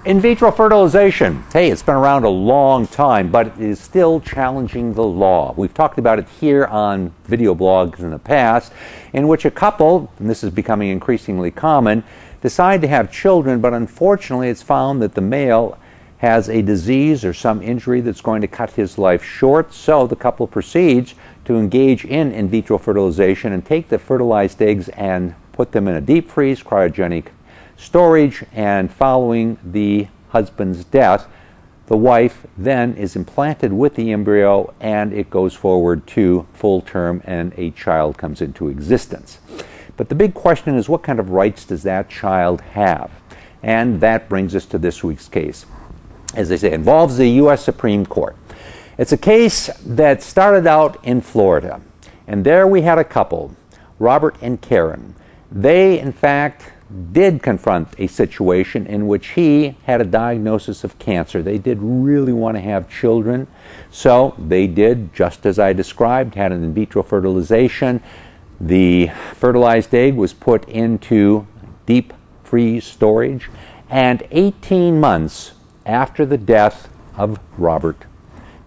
In vitro fertilization, hey, it's been around a long time, but it is still challenging the law. We've talked about it here on video blogs in the past, in which a couple, and this is becoming increasingly common, decide to have children, but unfortunately it's found that the male has a disease or some injury that's going to cut his life short, so the couple proceeds to engage in vitro fertilization and take the fertilized eggs and put them in a deep freeze, cryogenic storage, and following the husband's death, the wife then is implanted with the embryo and it goes forward to full term and a child comes into existence. But the big question is, what kind of rights does that child have? And that brings us to this week's case. As they say, it involves the U.S. Supreme Court. It's a case that started out in Florida, and there we had a couple, Robert and Karen. They, in fact, did confront a situation in which he had a diagnosis of cancer. They did really want to have children, so they did just as I described, had an in vitro fertilization. The fertilized egg was put into deep freeze storage, and 18 months after the death of Robert,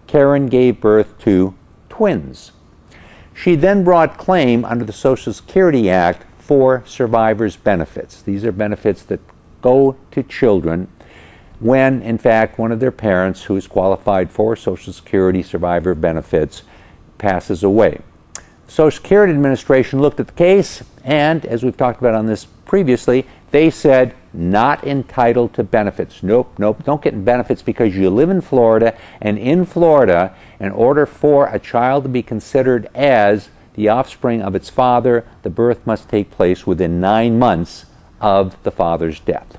Karen gave birth to twins. She then brought claim under the Social Security Act for survivors' benefits. These are benefits that go to children when, in fact, one of their parents who is qualified for Social Security survivor benefits passes away. The Social Security Administration looked at the case, and as we've talked about on this previously, they said not entitled to benefits. Nope, don't get benefits because you live in Florida, and in Florida, in order for a child to be considered as the offspring of its father, the birth must take place within 9 months of the father's death.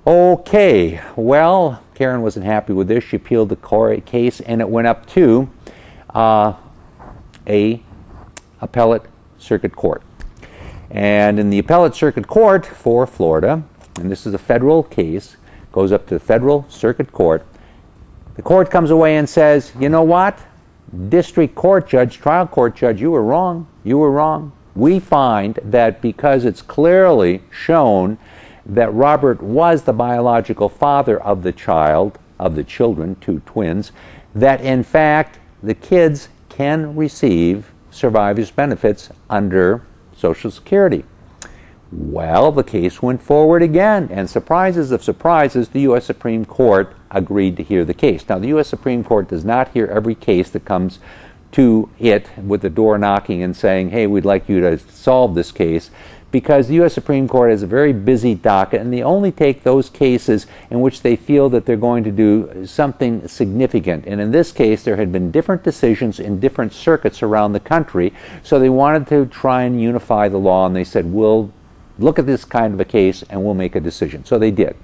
Okay, well, Karen wasn't happy with this. She appealed the case, and it went up to a appellate circuit court. And in the appellate circuit court for Florida, and this is a federal case, goes up to the federal circuit court, the court comes away and says, you know what? District court judge, trial court judge, you were wrong. You were wrong. We find that because it's clearly shown that Robert was the biological father of the child, of the children, two twins, that in fact the kids can receive survivors' benefits under Social Security. Well, the case went forward again, and surprises of surprises, the U.S. Supreme Court agreed to hear the case. Now, the U.S. Supreme Court does not hear every case that comes to it with the door knocking and saying, hey, we'd like you to solve this case, because the U.S. Supreme Court has a very busy docket, and they only take those cases in which they feel that they're going to do something significant. And in this case, there had been different decisions in different circuits around the country, so they wanted to try and unify the law, and they said, we'll look at this kind of a case and we'll make a decision. So they did.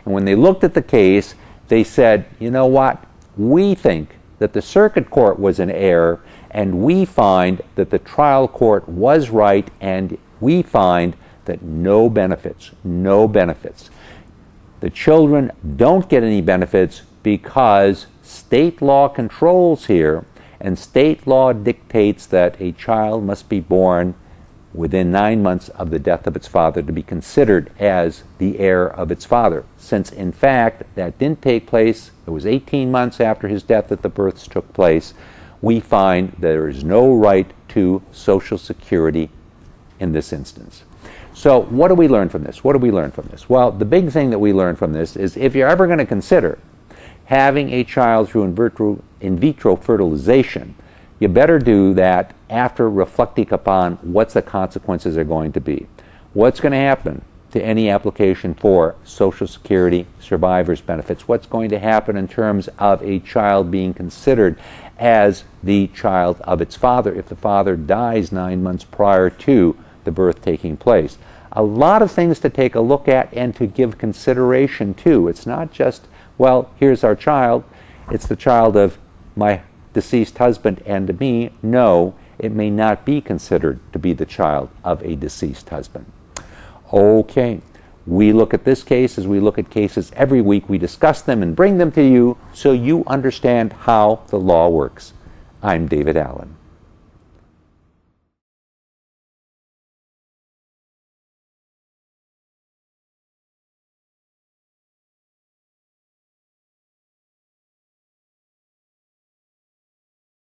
And when they looked at the case, they said, you know what? We think that the circuit court was in error, and we find that the trial court was right, and we find that no benefits. The children don't get any benefits because state law controls here, and state law dictates that a child must be born within 9 months of the death of its father to be considered as the heir of its father. Since, in fact, that didn't take place, it was 18 months after his death that the births took place, we find there is no right to Social Security in this instance. So what do we learn from this? Well, the big thing that we learn from this is if you're ever going to consider having a child through in vitro fertilization, you better do that after reflecting upon what the consequences are going to be. What's going to happen to any application for Social Security survivors' benefits? What's going to happen in terms of a child being considered as the child of its father if the father dies 9 months prior to the birth taking place? A lot of things to take a look at and to give consideration to. It's not just, well, here's our child, it's the child of my deceased husband and me. No, it may not be considered to be the child of a deceased husband. Okay, we look at this case as we look at cases every week. We discuss them and bring them to you so you understand how the law works. I'm David Allen.